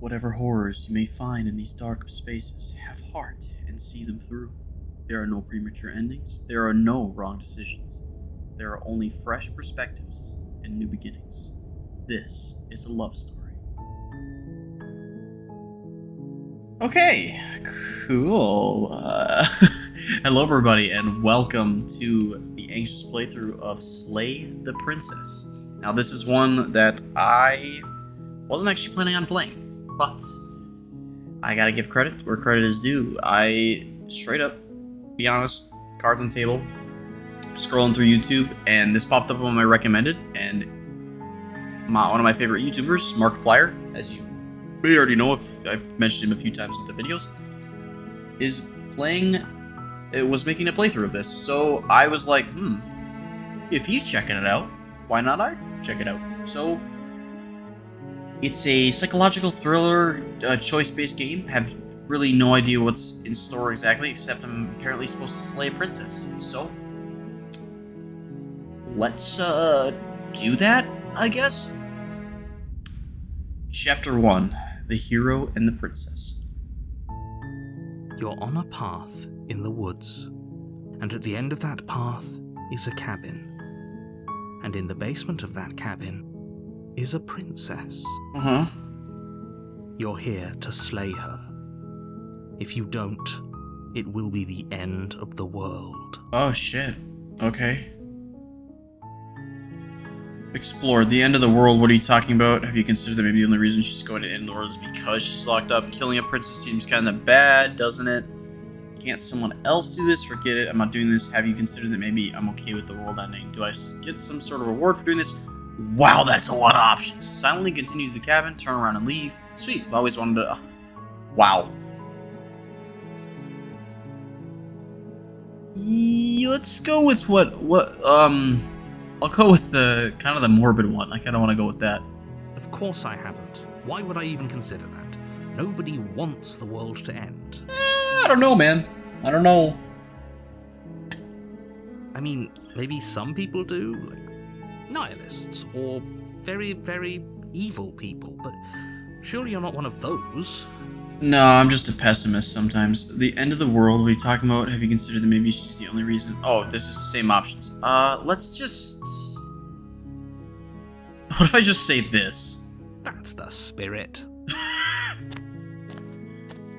Whatever horrors you may find in these dark spaces, have heart and see them through. There are no premature endings, there are no wrong decisions. There are only fresh perspectives and new beginnings. This is a love story. Okay, cool. Hello, everybody, and welcome to the anxious playthrough of Slay the Princess. Now, this is one that I wasn't actually planning on playing, but I gotta give credit where credit is due. I straight up, be honest, cards on the table, scrolling through YouTube, and this popped up on my recommended, and one of my favorite YouTubers, Markiplier, as you may already know if I've mentioned him a few times with the videos, was making a playthrough of this. So I was like, if he's checking it out, why not I check it out? So it's a psychological thriller, choice-based game. Have really no idea what's in store exactly, except I'm apparently supposed to slay a princess. So let's do that, I guess. Chapter 1. The Hero and the Princess. You're on a path in the woods, and at the end of that path is a cabin. And in the basement of that cabin is a princess. You're here to slay her. If you don't, it will be the end of the world. Oh shit. Okay. Explore the end of the world. What are you talking about? Have you considered that maybe the only reason she's going to the end of the world is because she's locked up? Killing a princess seems kind of bad, doesn't it? Can't someone else do this? Forget it. I'm not doing this. Have you considered that maybe I'm okay with the world ending? Do I get some sort of reward for doing this? Wow, that's a lot of options. Silently continue to the cabin, turn around and leave. Sweet. I've always wanted to... Wow. Let's go with I'll go with the kind of the morbid one. I kind of want to go with that. Of course I haven't. Why would I even consider that? Nobody wants the world to end. I don't know, man. I don't know. I mean, maybe some people do, like nihilists, or very, very evil people, but surely you're not one of those. No, I'm just a pessimist sometimes. The end of the world, what are you talking about? Have you considered that maybe she's the only reason? Oh, this is the same options. Let's just... What if I just say this? That's the spirit.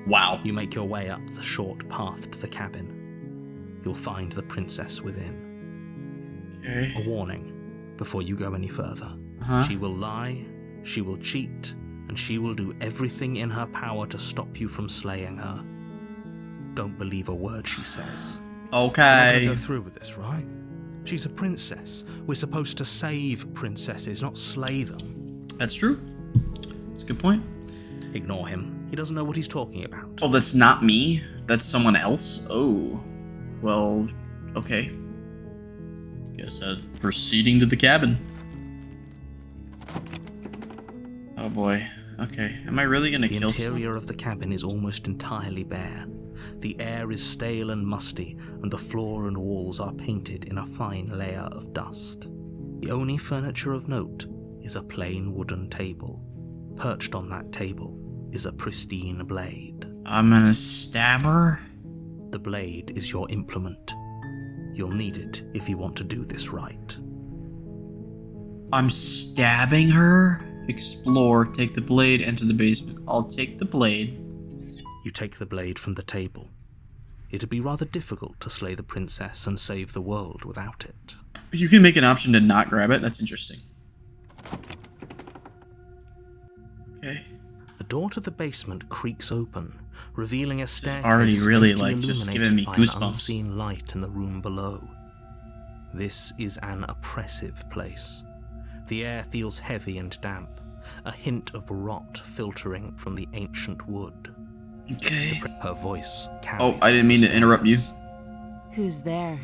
Wow. You make your way up the short path to the cabin. You'll find the princess within. Okay. A warning before you go any further. She will lie, she will cheat, and she will do everything in her power to stop you from slaying her. Don't believe a word she says. Okay. You're not gonna go through with this, right? She's a princess. We're supposed to save princesses, not slay them. That's true. That's a good point. Ignore him. He doesn't know what he's talking about. Oh, that's not me? That's someone else? Oh. Well, okay. Guess proceeding to the cabin. Oh boy. Okay. Am I really gonna kill someone? The interior of the cabin is almost entirely bare. The air is stale and musty, and the floor and walls are painted in a fine layer of dust. The only furniture of note is a plain wooden table. Perched on that table is a pristine blade. I'm gonna stab her? The blade is your implement. You'll need it if you want to do this right. I'm stabbing her? Explore, take the blade, enter the basement. I'll take the blade. You take the blade from the table. It'd be rather difficult to slay the princess and save the world without it. You can make an option to not grab it. That's interesting. Okay. The door to the basement creaks open, revealing a staircase. This is already really, faintly just illuminated giving me by goosebumps. an unseen light in the room below. This is an oppressive place. The air feels heavy and damp, a hint of rot filtering from the ancient wood. Okay. Her voice carries. Oh, I didn't mean to interrupt you. Who's there?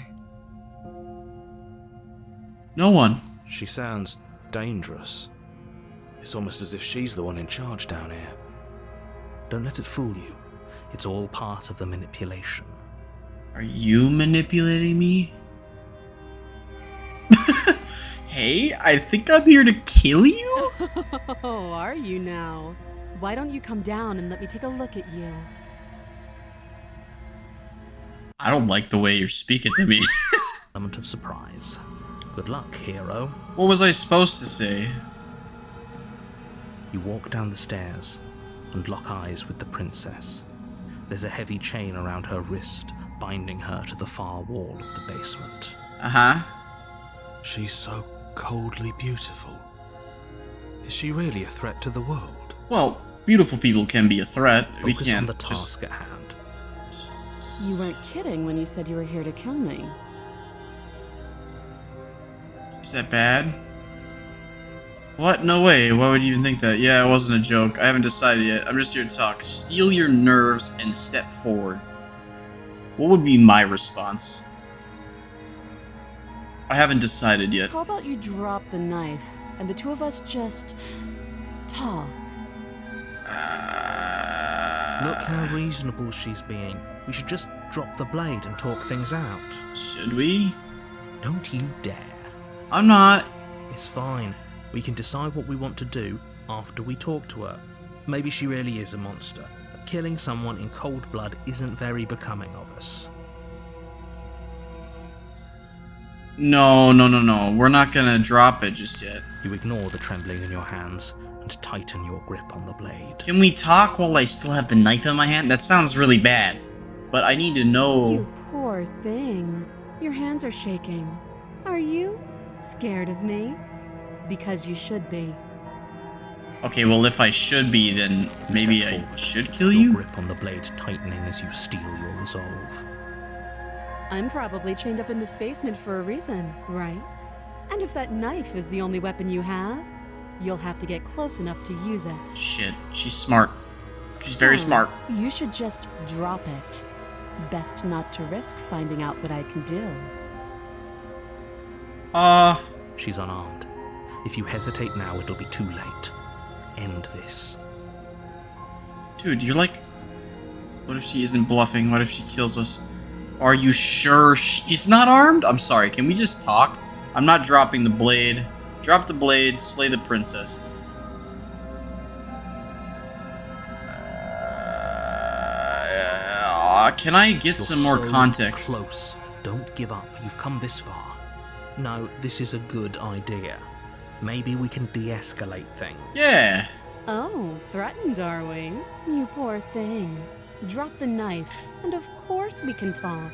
No one. She sounds dangerous. It's almost as if she's the one in charge down here. Don't let it fool you. It's all part of the manipulation. Are you manipulating me? Hey, I think I'm here to kill you? Oh, are you now? Why don't you come down and let me take a look at you? I don't like the way you're speaking to me. Element of surprise. Good luck, hero. What was I supposed to say? You walk down the stairs and lock eyes with the princess. There's a heavy chain around her wrist, binding her to the far wall of the basement. Uh-huh. She's so coldly beautiful. Is she really a threat to the world? Well, beautiful people can be a threat. We Focus can't on the just... task at hand. You weren't kidding when you said you were here to kill me. Is that bad? What? No way. Why would you even think that? Yeah, it wasn't a joke. I haven't decided yet. I'm just here to talk. Steel your nerves and step forward. What would be my response? I haven't decided yet. How about you drop the knife and the two of us just talk? Look how reasonable she's being. We should just drop the blade and talk things out. Should we? Don't you dare. I'm not. It's fine. We can decide what we want to do after we talk to her. Maybe she really is a monster. But killing someone in cold blood isn't very becoming of us. No. We're not gonna drop it just yet. You ignore the trembling in your hands and tighten your grip on the blade. Can we talk while I still have the knife in my hand? That sounds really bad. But I need to know... You poor thing. Your hands are shaking. Are you scared of me? Because you should be. Okay, well, if I should be, then maybe Step I forward. should kill Your you? grip on the blade tightening as you steel your resolve. I'm probably chained up in this basement for a reason, right? And if that knife is the only weapon you have, you'll have to get close enough to use it. Shit, she's smart. She's very So, smart. You should just drop it. Best not to risk finding out what I can do. She's unarmed. If you hesitate now, it'll be too late. End this. Dude, you're like... What if she isn't bluffing? What if she kills us? Are you sure she's not armed? I'm sorry, can we just talk? I'm not dropping the blade. Drop the blade, slay the princess. Can I get You're some more so context? Close. Don't give up. You've come this far. No, this is a good idea. Maybe we can de-escalate things. Yeah. Oh, threatened, are we? You poor thing. Drop the knife, and of course we can talk.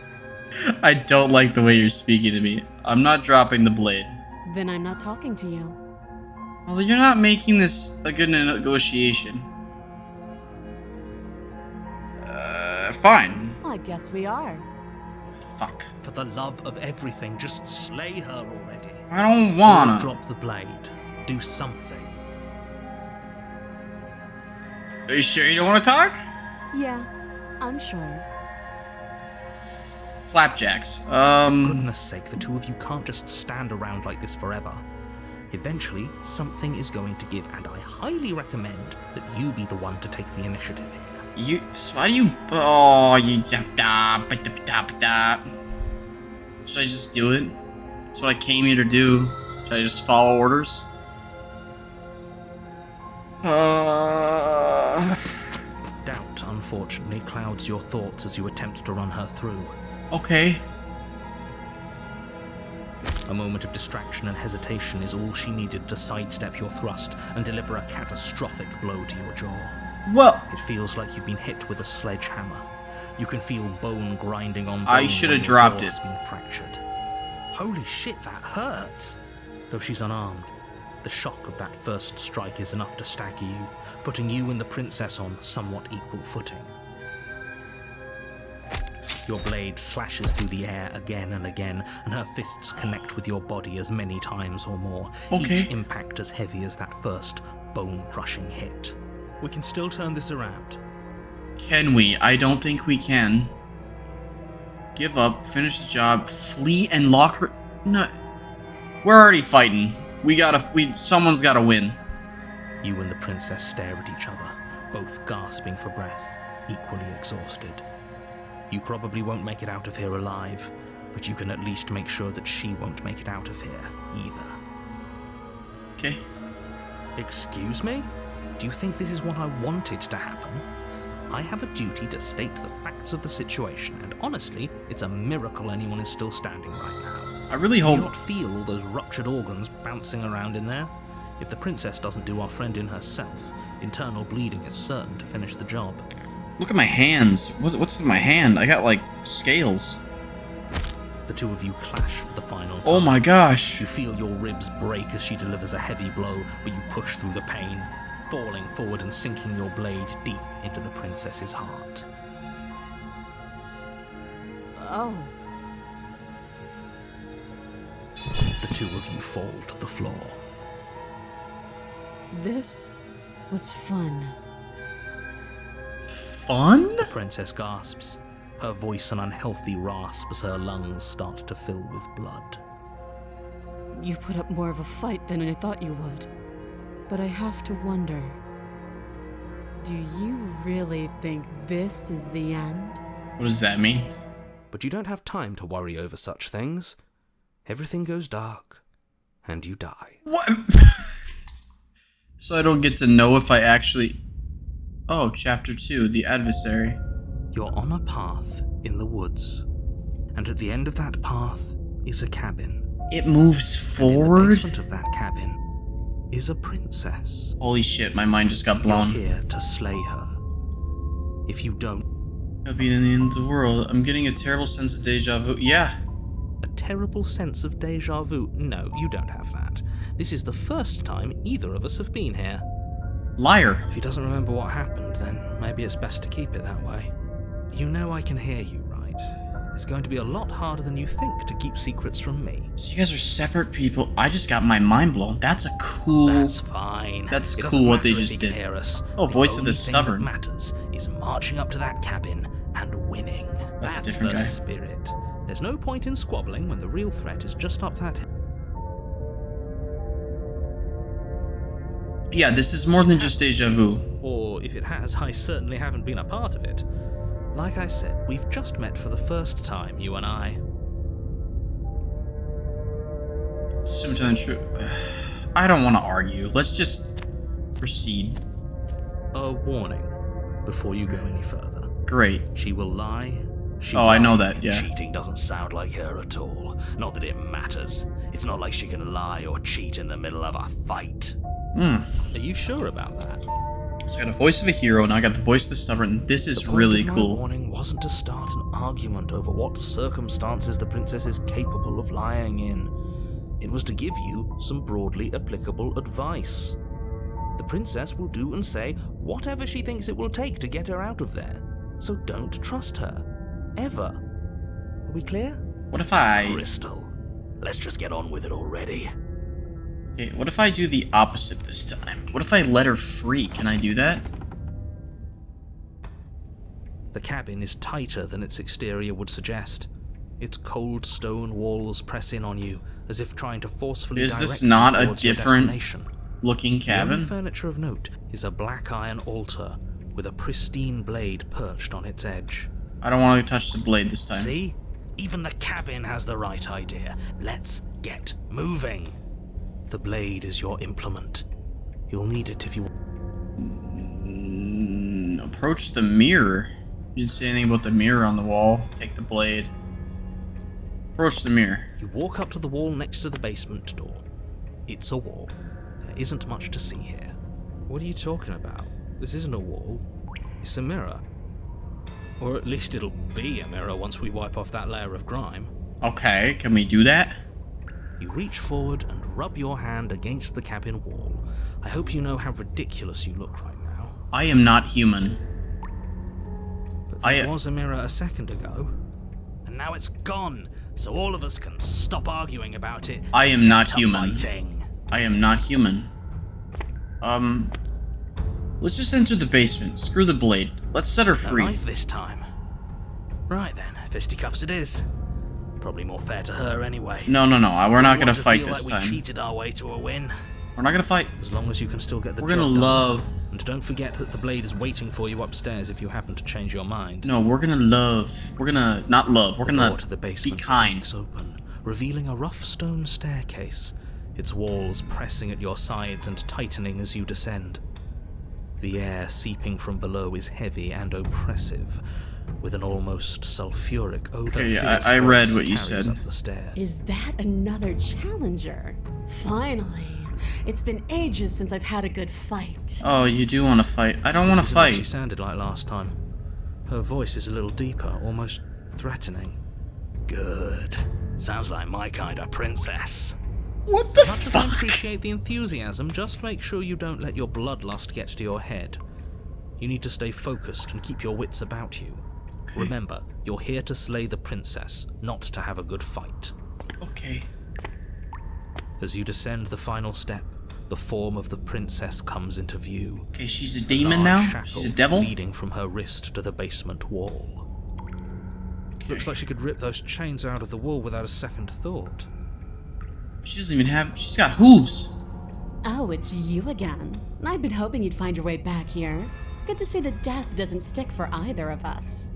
I don't like the way you're speaking to me. I'm not dropping the blade. Then I'm not talking to you. Well, you're not making this a good negotiation. Fine. I guess we are. Fuck. For the love of everything, just slay her already. I don't Or wanna. drop the blade. Do something. Are you sure you don't want to talk? Yeah, I'm sure. Flapjacks. Goodness sake, the two of you can't just stand around like this forever. Eventually, something is going to give, and I highly recommend that you be the one to take the initiative here. Why do you? Oh, you. Should I just do it? That's what I came here to do. Should I just follow orders? Doubt, unfortunately, clouds your thoughts as you attempt to run her through. Okay. A moment of distraction and hesitation is all she needed to sidestep your thrust and deliver a catastrophic blow to your jaw. Well, It feels like you've been hit with a sledgehammer. You can feel bone grinding on bone. I should have where your dropped jaw it. has been fractured. Holy shit, that hurts! Though she's unarmed, the shock of that first strike is enough to stagger you, putting you and the princess on somewhat equal footing. Your blade slashes through the air again and again, and her fists connect with your body as many times or more, Okay. each impact as heavy as that first bone-crushing hit. We can still turn this around. can we? I don't think we can. Give up, finish the job, flee, and lock her. No, we're already fighting. Someone's gotta win. You and the princess stare at each other, both gasping for breath, equally exhausted. You probably won't make it out of here alive, but you can at least make sure that she won't make it out of here either. Okay. Excuse me? Do you think this is what I wanted to happen? I have a duty to state the facts of the situation, and honestly, it's a miracle anyone is still standing right now. I really Do you hope... not feel all those ruptured organs bouncing around in there? If the princess doesn't do our friend in herself, internal bleeding is certain to finish the job. Look at my hands. What's in my hand? I got, like, scales. The two of you clash for the final time. Oh my gosh. You feel your ribs break as she delivers a heavy blow, but you push through the pain, falling forward and sinking your blade deep into the princess's heart. Oh. The two of you fall to the floor. This was fun. Fun? The princess gasps, her voice an unhealthy rasp as her lungs start to fill with blood. You put up more of a fight than I thought you would. But I have to wonder, do you really think this is the end? What does that mean? But you don't have time to worry over such things. Everything goes dark, and you die. What? So I don't get to know if I actually... Oh, Chapter 2, The Adversary. You're on a path in the woods, and at the end of that path is a cabin. It moves And in the forward? basement of that cabin is a princess. Holy shit, my mind just got blown. You're here to slay her. If you don't, That'll be the end of the world. I'm getting a terrible sense of deja vu. Yeah. a terrible sense of deja vu. No, you don't have that. This is the first time either of us have been here. Liar. If he doesn't remember what happened, then maybe it's best to keep it that way. You know I can hear you, right? It's going to be a lot harder than you think to keep secrets from me. So you guys are separate people. I just got my mind blown. That's a cool... That's fine. That's It cool doesn't what they matter if just he can did. hear us. Oh, voice of the only thing stubborn. that matters is marching up to that cabin and winning. That's a different the guy. spirit. There's no point in squabbling when the real threat is just up that hill. Yeah, this is more than just deja vu. Or if it has, I certainly haven't been a part of it. Like I said, we've just met for the first time, you and I. Sometimes true. I don't want to argue. Let's just proceed. A warning before you go any further. Great. She will lie. Oh, I know that, yeah. Cheating doesn't sound like her at all. Not that it matters. It's not like she can lie or cheat in the middle of a fight. Hmm. Are you sure about that? So I got a voice of a hero, and I got the voice of the stubborn. This is The point really of my cool. warning wasn't to start an argument over what circumstances the princess is capable of lying in. It was to give you some broadly applicable advice. The princess will do and say whatever she thinks it will take to get her out of there. So don't trust her. Ever. Are we clear? What if I... Crystal, let's just get on with it already. Okay, what if I do the opposite this time? What if I let her free? Can I do that? The cabin is tighter than its exterior would suggest. Its cold stone walls press in on you, as if trying to forcefully Is direct this you not a towards your different destination. looking The only cabin? furniture of note is a black iron altar with a pristine blade perched on its edge. I don't want to touch the blade this time. See? Even the cabin has the right idea. Let's get moving. The blade is your implement. You'll need it if you... Approach the mirror. You didn't say anything about the mirror on the wall. Take the blade. Approach the mirror. You walk up to the wall next to the basement door. It's a wall. There isn't much to see here. What are you talking about? This isn't a wall. It's a mirror. Or at least it'll be a mirror once we wipe off that layer of grime. Okay, can we do that? You reach forward and rub your hand against the cabin wall. I hope you know how ridiculous you look right now. I am not human. But there was a mirror a second ago. And now it's gone, so all of us can stop arguing about it. I am and not get to human. fighting. I am not human. Let's just enter the basement. Screw the blade. Let's set her No free. knife this time. Right then, fisticuffs it is. Probably more fair to her anyway. No, we're not We gonna want to fight feel this like time. We cheated our way to a win. We're not gonna fight. As long as you can still get the We're job gonna done. love... And don't forget that the blade is waiting for you upstairs if you happen to change your mind. No, we're gonna love... We're gonna... Not love. We're The gonna door to the basement be kind. creaks open, revealing a rough stone staircase, its walls pressing at your sides and tightening as you descend. The air seeping from below is heavy and oppressive, with an almost sulfuric odor. Okay, Fierce I read voice what you carries said. up the stairs. Is that another challenger? Finally. It's been ages since I've had a good fight. Oh, you do want to fight. I don't want to This isn't what she fight. sounded like last time. Her voice is a little deeper, almost threatening. Good. Sounds like my kind of princess. What the Much as I fuck? appreciate the enthusiasm, just make sure you don't let your bloodlust get to your head. You need to stay focused and keep your wits about you. Okay. Remember, you're here to slay the princess, not to have a good fight. Okay. As you descend the final step, the form of the princess comes into view. Okay, she's a demon Large now? shackle She's a devil? leading from her wrist to the basement wall. Looks like she could rip those chains out of the wall without a second thought. She doesn't even have... She's got hooves. Oh, it's you again. I've been hoping you'd find your way back here. Good to see that death doesn't stick for either of us.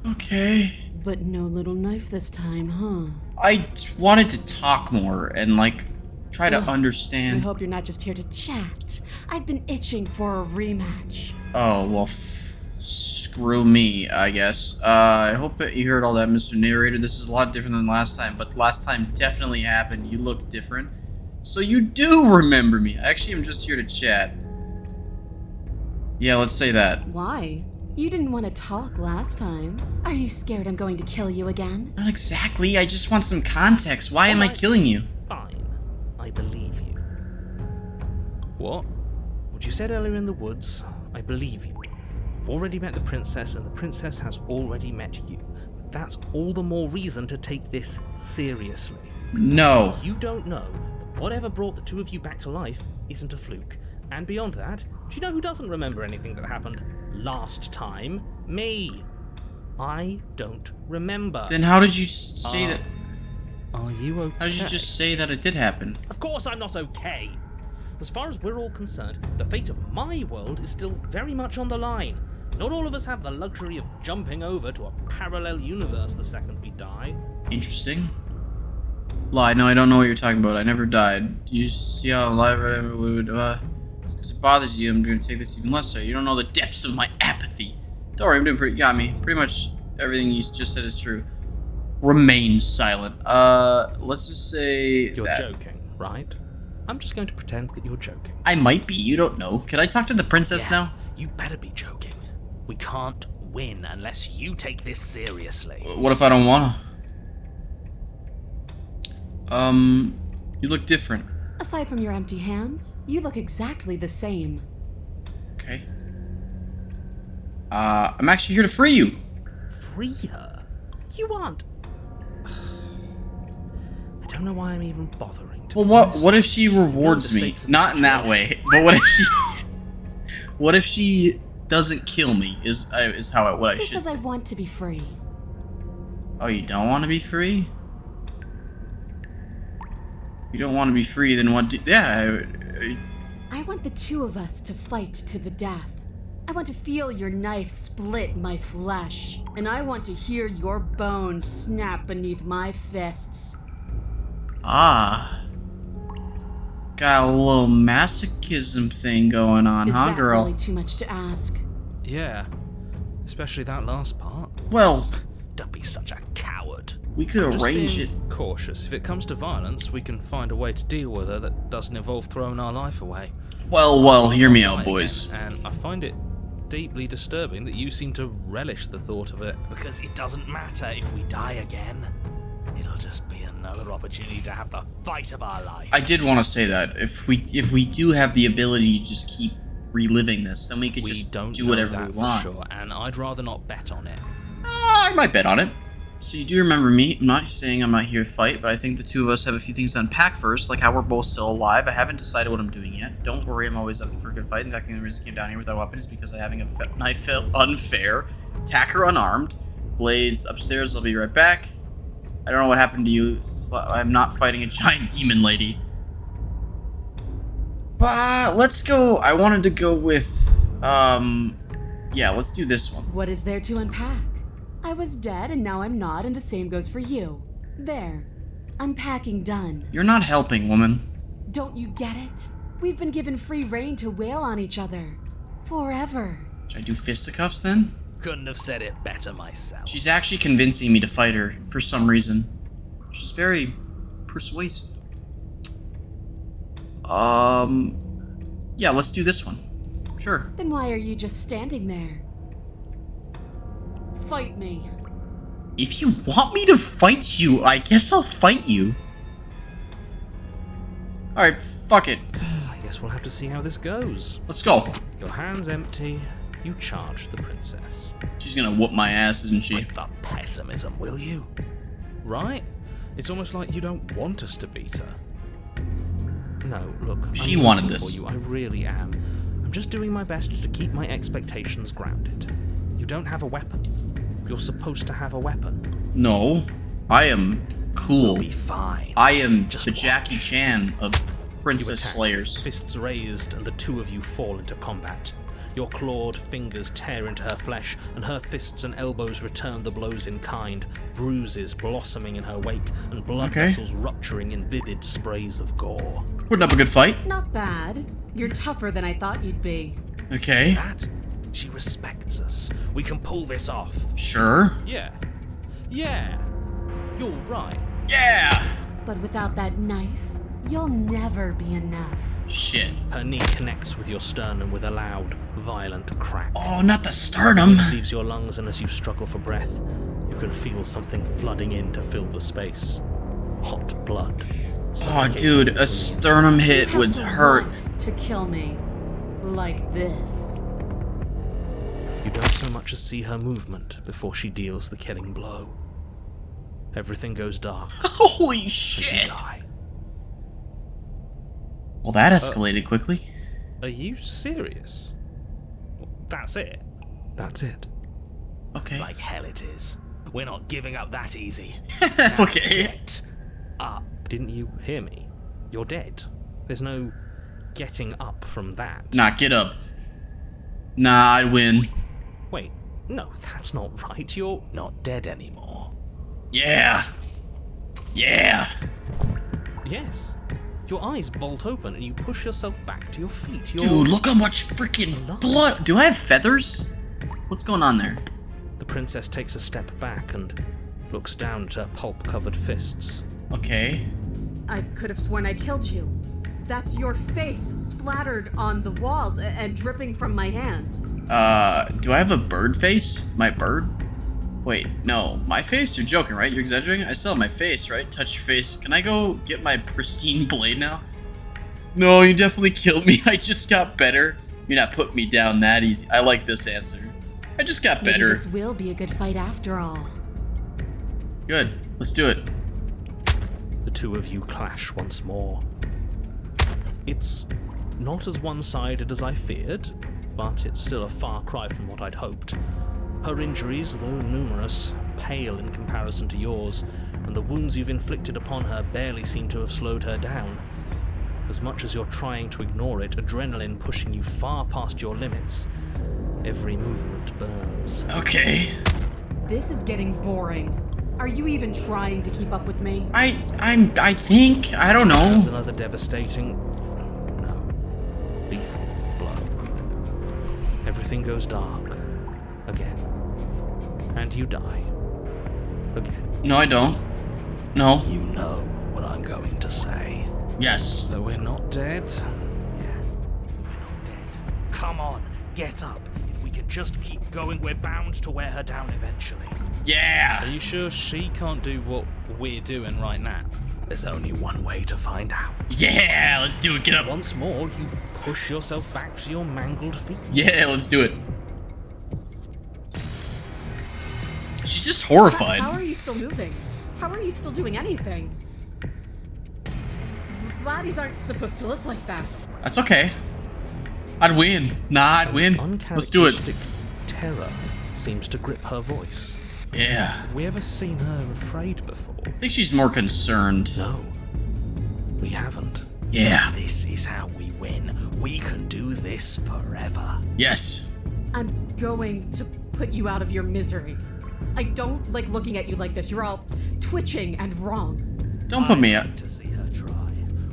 Okay. But no little knife this time, huh? I wanted to talk more and, like, try to Ugh, I understand. hope you're not just here to chat. I've been itching for a rematch. Oh, well, screw me, I guess. I hope that you heard all that, Mr. Narrator. This is a lot different than last time, but last time definitely happened. You look different. So you do remember me. Actually, I'm just here to chat. Yeah, let's say that. Why? You didn't want to talk last time. Are you scared I'm going to kill you again? Not exactly. I just want some context. Why am I Alright. killing you? Fine. I believe you. What? What you said earlier in the woods, I believe you. You've already met the princess, and the princess has already met you. But that's all the more reason to take this seriously. No. You don't know that whatever brought the two of you back to life isn't a fluke. And beyond that, do you know who doesn't remember anything that happened last time? Me. I don't remember. Then how did you say that? Are you okay? How did you just say that it did happen? Of course I'm not okay. As far as we're all concerned, the fate of my world is still very much on the line. Not all of us have the luxury of jumping over to a parallel universe the second we die. Interesting. Lie, no, I don't know what you're talking about. I never died. Do you see how alive I would, because it bothers you, I'm gonna take this even less so. You don't know the depths of my apathy. Don't worry, I'm doing pretty, got me. Pretty much everything you just said is true. Remain silent. Let's just say You're that. joking, right? I'm just going to pretend that you're joking. I might be, you don't know. Can I talk to the princess Yeah, now? You better be joking. We can't win unless you take this seriously. What if I don't wanna? You look different. Aside from your empty hands, you look exactly the same. Okay. I'm actually here to free you. Free her? You aren't. I don't know why I'm even bothering. To Well, be what honest. if she rewards the me? stakes of the Not in that situation. way, but what if she, what if she doesn't kill me? Is how I, what I Who should says I say. want to be free? Oh, you don't want to be free? You don't want to be free, then what? I want the two of us to fight to the death. I want to feel your knife split my flesh, and I want to hear your bones snap beneath my fists. Ah. Got a little masochism thing going on, Is huh, that girl? really too much to ask? Yeah, especially that last part. Well, Don't be such a coward. we could Just arrange being it. cautious. If it comes to violence, we can find a way to deal with her that doesn't involve throwing our life away. Well, hear me Die out, boys. again, and I find it deeply disturbing that you seem to relish the thought of it. Because it doesn't matter if we die again. It'll just be another opportunity to have the fight of our life. I did want to say that if we do have the ability to just keep reliving this, then we could We just don't do know whatever that we for want. sure, and I'd rather not bet on it. I might bet on it. So you do remember me. I'm not saying I'm not here to fight, but I think the two of us have a few things to unpack first, like how we're both still alive. I haven't decided what I'm doing yet. Don't worry, I'm always up for a good fight. In fact, the only reason I came down here without a weapon is because having a knife felt unfair. Attacker unarmed. Blades upstairs, I'll be right back. I don't know what happened to you. I'm not fighting a giant demon lady. But let's go. I wanted to go with, yeah, let's do this one. What is there to unpack? I was dead and now I'm not, and the same goes for you. There. Unpacking done. You're not helping, woman. Don't you get it? We've been given free rein to wail on each other. Forever. Should I do fisticuffs then? Couldn't have said it better myself. She's actually convincing me to fight her for some reason. She's very persuasive. Yeah, let's do this one. Sure. Then why are you just standing there? Fight me. If you want me to fight you, I guess I'll fight you. Alright, fuck it. I guess we'll have to see how this goes. Let's go. Your hand's empty. You charge the princess. She's gonna whoop my ass, isn't she? With the pessimism, will you? Right? It's almost like you don't want us to beat her. No, look. She I'm wanted rooting this. For you. I really am. I'm just doing my best to keep my expectations grounded. You don't have a weapon. You're supposed to have a weapon. No. I am cool. We'll be fine. I am Just the watch. Jackie Chan of You Princess attack, Slayers. fists raised, and the two of you fall into combat. Your clawed fingers tear into her flesh, and her fists and elbows return the blows in kind, bruises blossoming in her wake, and blood Okay. vessels rupturing in vivid sprays of gore. Putting up a good fight. Not bad. You're tougher than I thought you'd be. Okay. That? She respects us. We can pull this off. Sure. Yeah. Yeah. You're right. Yeah! But without that knife, you'll never be enough. Shit. Her knee connects with your sternum with a loud, violent crack. Oh, not the sternum. Leaves your lungs, and as you struggle for breath, you can feel something flooding in to fill the space. Hot blood. Oh, suffocating dude, from a the sternum You hit have would the hurt. want to kill me. Like this. You don't so much as see her movement before she deals the killing blow. Everything goes dark. Holy and you shit. die. Well, that escalated quickly. Are you serious? That's it. That's it. Okay. Like hell it is. We're not giving up that easy. Okay. Get up. Didn't you hear me? You're dead. There's no getting up from that. Nah, get up. Nah, I'd win. Wait, no, that's not right. You're Not dead anymore. Yeah. Yeah. Yes. Your eyes bolt open and you push yourself back to your feet. You're... Dude, look how much freaking blood. Do I have feathers? What's going on there? The princess takes a step back and looks down at her pulp-covered fists. Okay. I could have sworn I killed you. That's your face splattered on the walls and dripping from my hands. Do I have a bird face? My bird? Wait, no. My face? You're joking, right? You're exaggerating? I still have my face, right? Touch your face. Can I go get my pristine blade now? No, you definitely killed me. I just got better. You're not putting me down that easy. I like this answer. I just got Maybe better. this will be a good fight after all. Good. Let's do it. The two of you clash once more. It's not as one-sided as I feared, but it's still a far cry from what I'd hoped. Her injuries, though numerous, pale in comparison to yours, and the wounds you've inflicted upon her barely seem to have slowed her down. As much as you're trying to ignore it, adrenaline pushing you far past your limits, every movement burns. Okay. This is getting boring. Are you even trying to keep up with me? I think. I don't There's know. another devastating, no, lethal blow. Everything goes dark again, and you die again. No, I don't. No. You know what I'm going to say. Yes. Though we're not dead. Yeah, but we're not dead. Come on, get up. If we can just keep going, we're bound to wear her down eventually. Are Yeah. you sure she can't do what we're doing right now? There's only one way to find out. Yeah. Let's do it. Get up. Once more, you push yourself back to your mangled feet. Yeah. Let's do it. She's just horrified. How are you still moving? How are you still doing anything? Bodies aren't supposed to look like that. That's okay. I'd win. Nah, I'd win. Let's do it. Uncharacteristic terror seems to grip her voice. Yeah. Have we ever seen her afraid before? I think she's more concerned. No, We haven't. Yeah. this is how we win. We can do this forever. Yes. I'm going to put you out of your misery. I don't like looking at you like this. You're all twitching and wrong. Don't put me up. To see her try.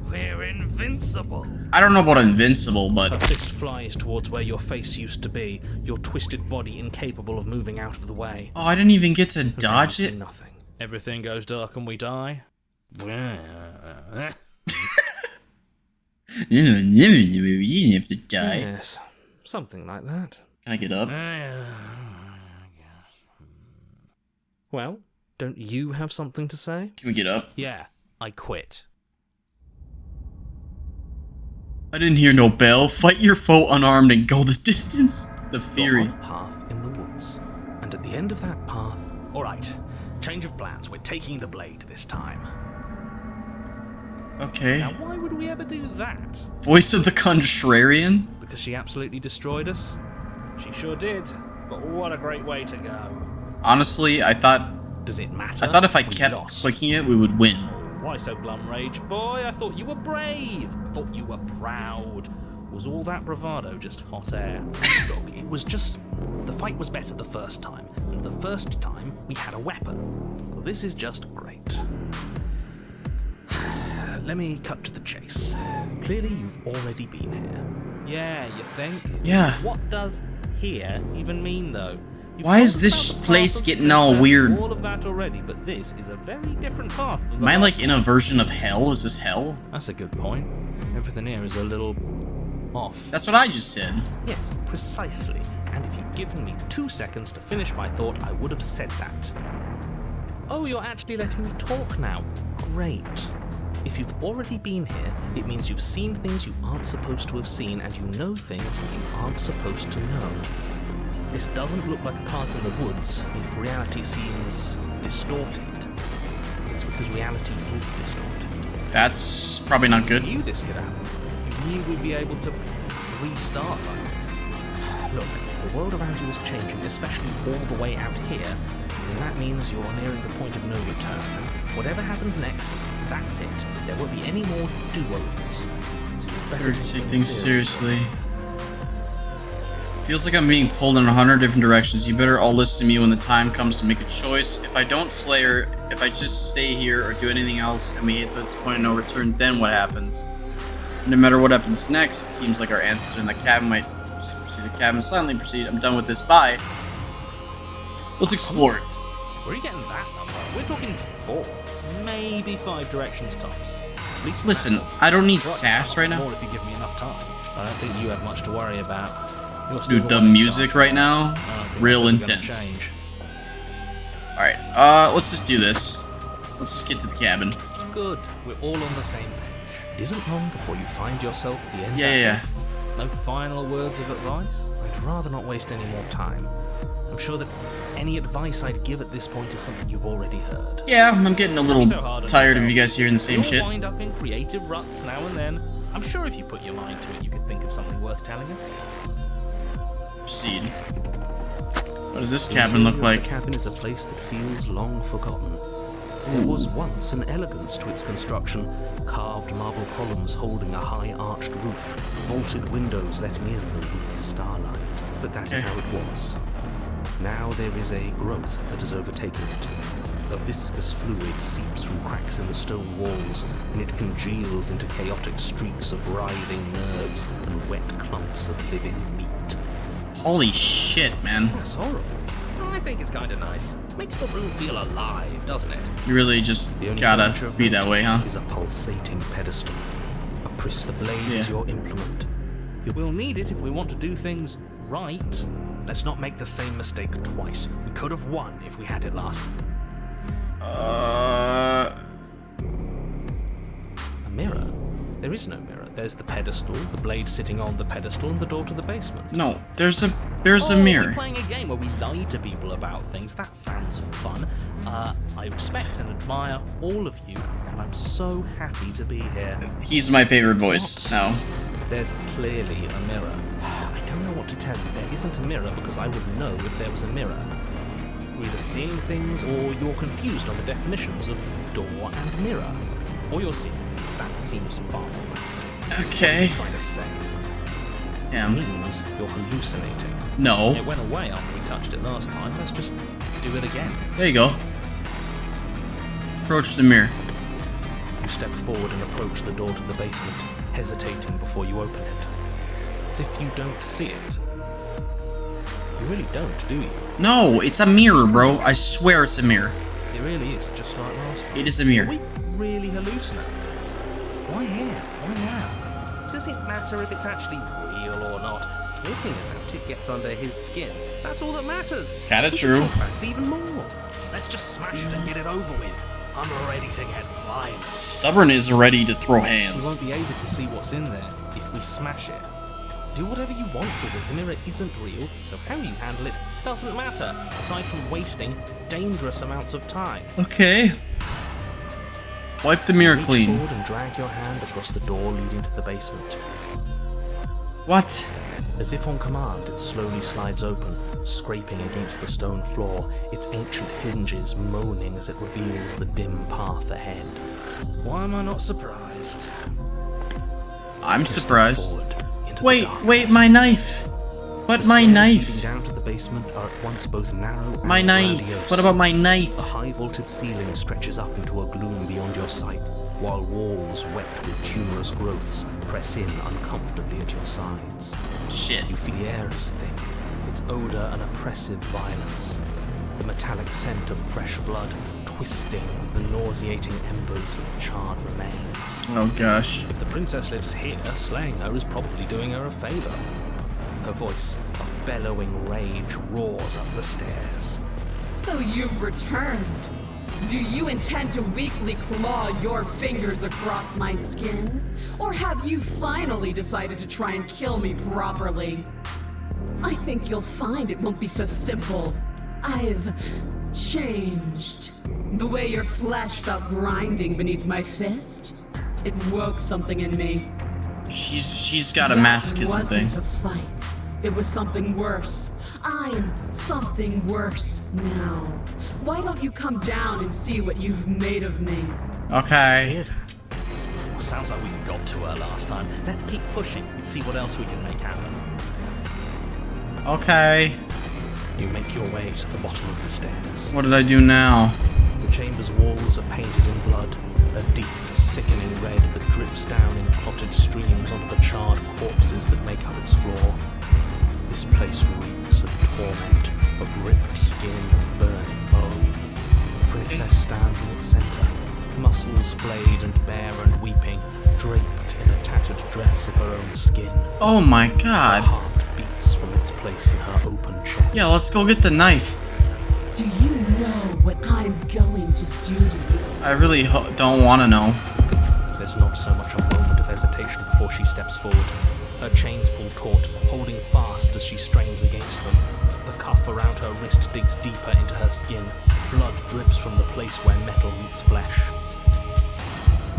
We're invincible. I don't know about invincible, Her but fist flies towards where your face used to be, your twisted body incapable of moving out of the way. oh, I didn't even get to Then dodge you see it. nothing. Everything goes dark and we die. You didn't have to die. Yes, something like that. Can I get up? Well, don't you have something to say? Can we get up? Yeah, I quit. I didn't hear no bell. Fight your foe unarmed and go the distance. The You're fury. on a path in the woods, and at the end of that path... All right, change of plans. We're taking the blade this time. Okay. Now, why would we ever do that? Voice of the Contrarian. Because she absolutely destroyed us? She sure did. But what a great way to go. Honestly, I thought Does it matter? if I We kept lost. clicking it, we would win. Why so glum, Rage Boy? I thought you were brave. I thought you were proud. Was all that bravado just hot air? Look, it was just... The fight was better the first time, and the first time we had a weapon. Well, this is just great. Let me cut to the chase. Clearly you've already been here. Yeah, you think? Yeah. What does here even mean, though? You've Why is talked this about the place path of getting all princess, weird? All of that already, but this is a very different path. Than Am the I like last in a version of hell? Is this hell? That's a good point. Everything here is a little... off. That's what I just said. Yes, precisely. And if you'd given me 2 seconds to finish my thought, I would have said that. Oh, you're actually letting me talk now. Great. If you've already been here, it means you've seen things you aren't supposed to have seen, and you know things that you aren't supposed to know. This doesn't look like a path in the woods if reality seems distorted. It's because reality is distorted. That's probably not good. You knew this could happen. You knew we'd be able to restart like this. Look, if the world around you is changing, especially all the way out here, then that means you're nearing the point of no return. Whatever happens next, that's it. There won't be any more do-overs. So you'd better Better take things seriously. Feels like I'm being pulled in 100 different directions. You better all listen to me when the time comes to make a choice. If I don't slay her, if I just stay here or do anything else, and we hit this point of no return, then what happens? No matter what happens next, it seems like our ancestor in the cabin might see the cabin silently proceed. I'm done with this. Bye. Let's explore it. Where are you getting that number? We're talking 4, maybe 5 directions tops. At least Listen, for now. I don't need Right, sass right now. More if you give me enough time. I don't think you have much to worry about. You're still Dude, the one in music charge. right now, I don't think real that's ever gonna intense. change. Alright, let's just do this. Let's just get to the cabin. It's good. We're all on the same page. It isn't long before you find yourself at the end. Yeah. No final words of advice? I'd rather not waste any more time. I'm sure that any advice I'd give at this point is something you've already heard. Yeah, I'm getting a little So hard on tired of yourself. you guys hearing the same You'll shit. wind up in creative ruts now and then. I'm sure if you put your mind to it, you could think of something worth telling us. Proceed. What does this The cabin look interior of like? The cabin is a place that feels long forgotten. There was once an elegance to its construction, carved marble columns holding a high arched roof, vaulted windows letting in the weak starlight. But that is Okay. how it was. Now there is a growth that has overtaken it. A viscous fluid seeps from cracks in the stone walls, and it congeals into chaotic streaks of writhing nerves and wet clumps of living meat. Holy shit, man. That's horrible. I think it's kind of nice. Makes the room feel alive, doesn't it? You really just The only furniture gotta of be note that way, huh? Is a pulsating pedestal. A Prista blade is Yeah. your implement. We'll need it if we want to do things right. Let's not make the same mistake twice. We could have won if we had it last. A mirror? There is no mirror. There's the pedestal, the blade sitting on the pedestal, and the door to the basement. No, there's a Oh, mirror. We're playing a game where we lie to people about things. That sounds fun. I respect and admire all of you, and I'm so happy to be here. He's my favorite voice What? now. There's clearly a mirror. I don't know what to tell you. There isn't a mirror because I would know if there was a mirror. You're either seeing things or you're confused on the definitions of door and mirror. Or you're seeing things. That seems fine. Okay. What are you trying to say? Yeah. Means you're hallucinating. No. It went away after we touched it last time. Let's just do it again. There you go. Approach the mirror. You You step forward and approach the door to the basement, hesitating before you open it. As if you don't see it. You really don't, do you? No, it's a mirror, bro. I swear it's a mirror. It really is, just like last time. It is a Are mirror. we really hallucinating? Why here? Why now? Does it matter if it's actually real or not? Talking about it gets under his skin. That's all that matters. It's kinda We should true. talk about it even more. Let's just smash it and get it over with. I'm ready to get violent. Stubborn is ready to throw You hands. won't be able to see what's in there if we smash it. Do whatever you want with it. The mirror isn't real, so how you handle it doesn't matter, aside from wasting dangerous amounts of time. Okay. Wipe the mirror Reach clean. forward and drag your hand across the door leading to the basement. What? As if on command, it slowly slides open, scraping against the stone floor, its ancient hinges moaning as it reveals the dim path ahead. Why am I not surprised? I'm You step surprised. forward into the Wait, darkness. my knife. But The my stairs knife. leading down to the basement are at once both narrow and My knife. grandiose. What about my knife? The high vaulted ceiling stretches up into a gloom beyond your sight, while walls wet with tumorous growths press in uncomfortably at your sides. Shit. You feel the air is thick, its odor an oppressive violence. The metallic scent of fresh blood twisting with the nauseating embers of charred remains. Oh gosh. If the princess lives here, slaying her is probably doing her a favor. Her voice of bellowing rage roars up the stairs. So you've returned. Do you intend to weakly claw your fingers across my skin? Or have you finally decided to try and kill me properly? I think you'll find it won't be so simple. I've changed. The way your flesh felt grinding beneath my fist, it woke something in me. She's got a That masochism thing. wasn't a fight. It was something worse. I'm something worse now. Why don't you come down and see what you've made of me? Okay. Well, sounds like we got to her last time. Let's keep pushing and see what else we can make happen. Okay. You make your way to the bottom of the stairs. What did I do now? The chamber's walls are painted in blood, a deep, sickening red that drips down in clotted streams onto the charred corpses that make up its floor. This place reeks of torment, of ripped skin and burning bone. The princess stands in its center, muscles flayed and bare and weeping, draped in a tattered dress of her own skin. Oh my Her god. heart beats from its place in her open chest. Yeah, let's go get the knife. Do you know what I'm going to do to you? I really don't want to know. There's not so much a moment of hesitation before she steps forward. Her chains pull taut, holding fast as she strains against them. The cuff around her wrist digs deeper into her skin. Blood drips from the place where metal meets flesh.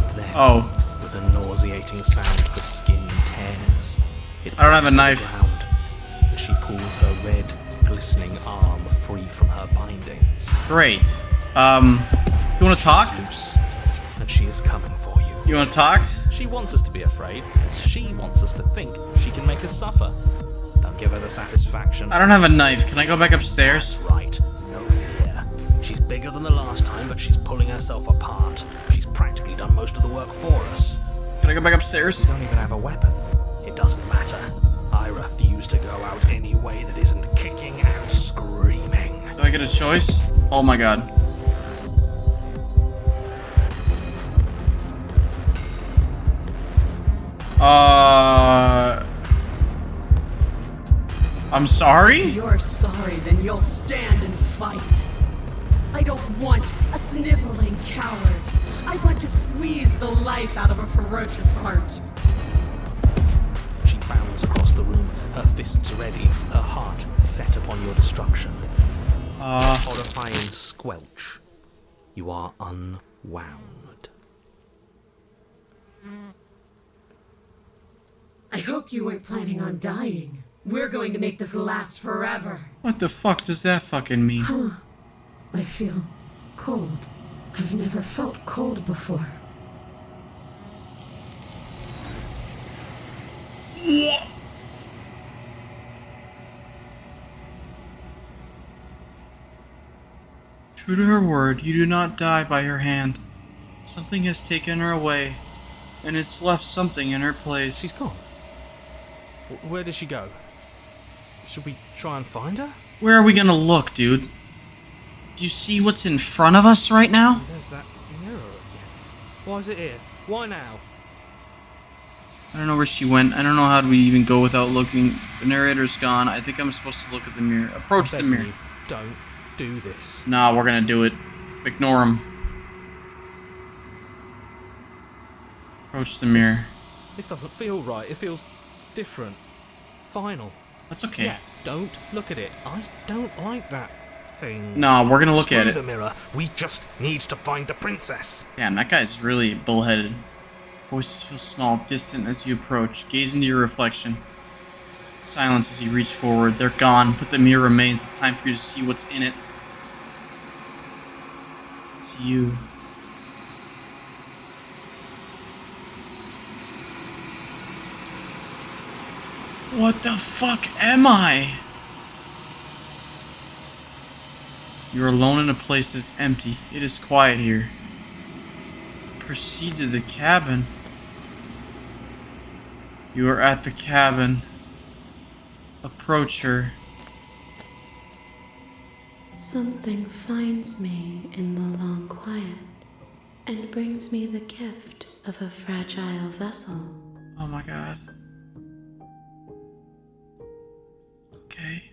And then, with a nauseating sound, the skin tears. It I don't have a drops to the knife. ground, and she pulls her red, glistening arm free from her bindings. Great. You want to talk? Loose, and she is coming for you. You want to talk? She wants us to be afraid because she wants us to think she can make us suffer. Don't give her the satisfaction. I don't have a knife. Can I go back upstairs? Right, no fear. She's bigger than the last time, but she's pulling herself apart. She's practically done most of the work for us. Can I go back upstairs? We don't even have a weapon. It doesn't matter. I refuse to go out any way that isn't kicking and screaming. Do I get a choice? Oh my god. I'm sorry? If you're sorry, then you'll stand and fight. I don't want a sniveling coward. I want to squeeze the life out of a ferocious heart. She bounds across the room, her fists ready, her heart set upon your destruction. A horrifying squelch. You are unwound. I hope you weren't planning on dying. We're going to make this last forever. What the fuck does that fucking mean? I feel cold. I've never felt cold before. True to her word, you do not die by her hand. Something has taken her away, and it's left something in her place. She's gone. Where did she go? Should we try and find her? Where are we gonna look, dude? Do you see what's in front of us right now? There's that mirror again. Why is it here? Why now? I don't know where she went. I don't know how do we even go without looking. The narrator's gone. I think I'm supposed to look at the mirror. Approach the Begging mirror. you, don't do this. Nah, we're gonna do it. Ignore him. Approach the mirror. This doesn't feel right. It feels different. Final. That's okay. Yeah, don't look at it. I don't like that thing. Nah, we're gonna look at Screw it. the mirror. We just need to find the princess. Damn, that guy's really bullheaded. Voices feel small, distant as you approach. Gaze into your reflection. Silence as you reach forward. They're gone, but the mirror remains. It's time for you to see what's in it. It's you. What the fuck am I? You're alone in a place that's empty. It is quiet here. Proceed to the cabin. You are at the cabin. Approach her. Something finds me in the long quiet and brings me the gift of a fragile vessel. Oh my god. Okay.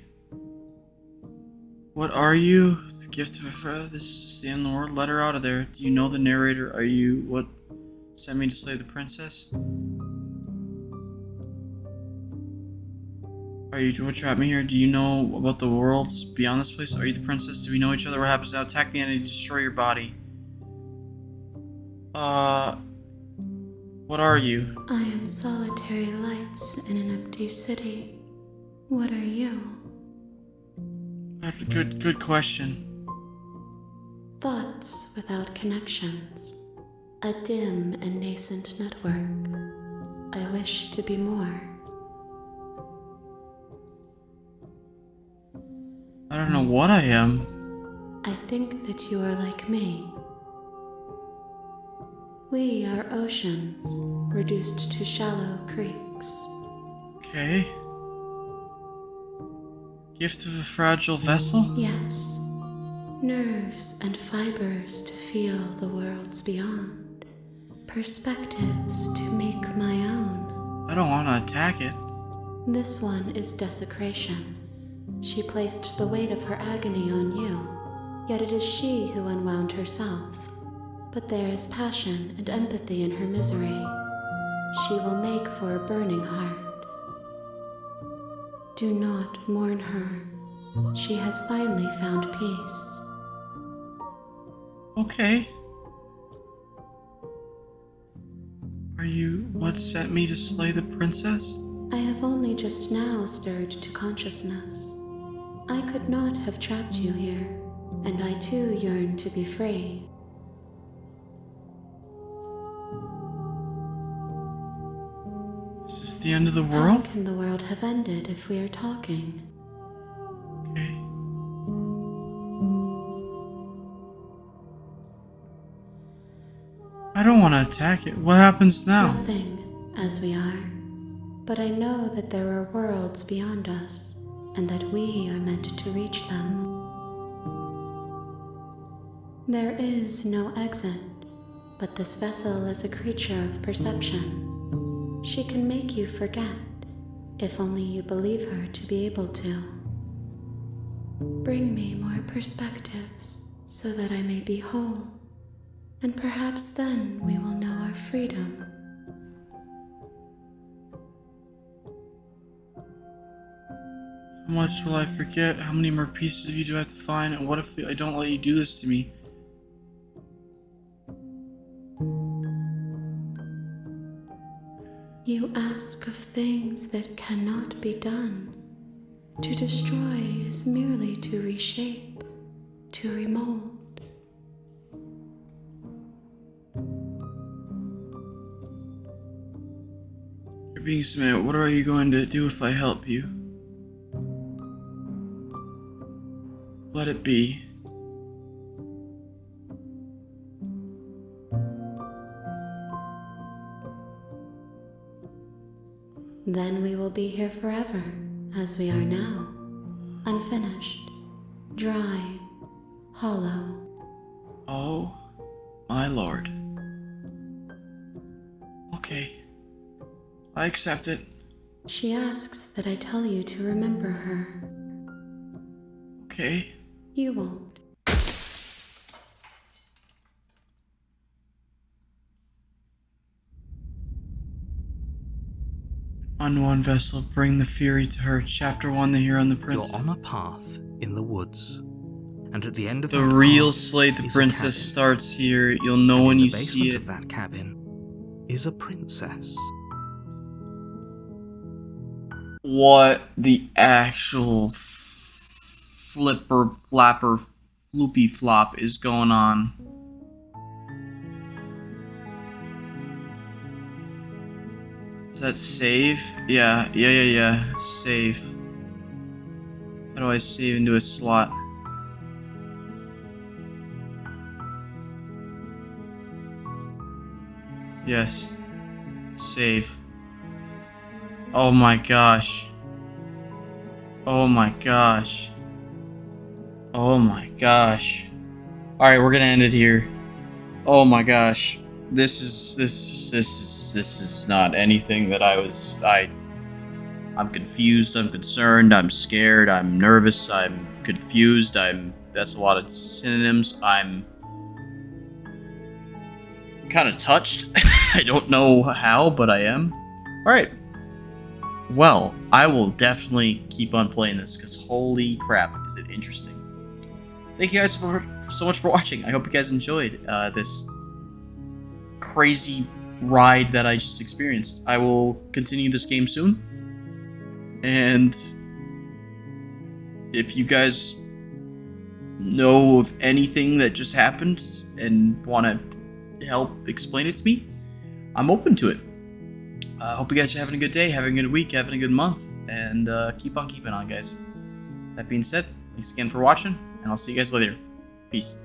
What are you? The gift of a friend. This is the end of the world. Let her out of there. Do you know the narrator? Are you what sent me to slay the princess? Are you what trapped me here? Do you know about the worlds beyond this place? Are you the princess? Do we know each other? What happens now? Attack the enemy, destroy your body. What are you? I am solitary lights in an empty city. What are you? Good question. Thoughts without connections. A dim and nascent network. I wish to be more. I don't know what I am. I think that you are like me. We are oceans, reduced to shallow creeks. Okay. Gift of a fragile vessel? Yes, nerves and fibers to feel the worlds beyond. Perspectives to make my own. I don't want to attack it. This one is desecration. She placed the weight of her agony on you, yet it is she who unwound herself. But there is passion and empathy in her misery. She will make for a burning heart. Do not mourn her. She has finally found peace. Okay. Are you what sent me to slay the princess? I have only just now stirred to consciousness. I could not have trapped you here, and I too yearn to be free. Is this the end of the How world? can the world have ended if we are talking? Okay. I don't want to attack it. What happens now? Nothing, as we are. But I know that there are worlds beyond us, and that we are meant to reach them. There is no exit, but this vessel is a creature of perception. She can make you forget, if only you believe her to be able to. Bring me more perspectives, so that I may be whole, and perhaps then we will know our freedom. How much will I forget? How many more pieces of you do I have to find? And what if I don't let you do this to me? You ask of things that cannot be done. To destroy is merely to reshape, to remold. You're being smart. What are you going to do if I help you? Let it be. Then we will be here forever, as we are now. Unfinished, dry, hollow. Oh, my lord. Okay. I accept it. She asks that I tell you to remember her. Okay. You won't. On one vessel, bring the Fury to her. Chapter 1, The Hero and the Princess. You're on a path in the woods, and at the end of The that real path Slay the is a Princess cabin. starts here. You'll know And when in you the see basement it. of that cabin is a princess. What the actual flipper, flapper, floopy flop is going on? Is that save? Yeah. Save. How do I save into a slot? Yes. Save. Oh my gosh. Oh my gosh. Oh my gosh. Alright, we're gonna end it here. Oh my gosh. This is not anything that I'm confused, I'm concerned, I'm scared, I'm nervous, I'm confused, that's a lot of synonyms. I'm kind of touched. I don't know how, but I am. Alright. Well, I will definitely keep on playing this, because holy crap, is it interesting. Thank you guys so much for watching. I hope you guys enjoyed this crazy ride that I just experienced. I will continue this game soon. And if you guys know of anything that just happened and want to help explain it to me, I'm open to it. I hope you guys are having a good day, having a good week, having a good month, and keep on keeping on, guys. That being said, thanks again for watching, and I'll see you guys later. Peace.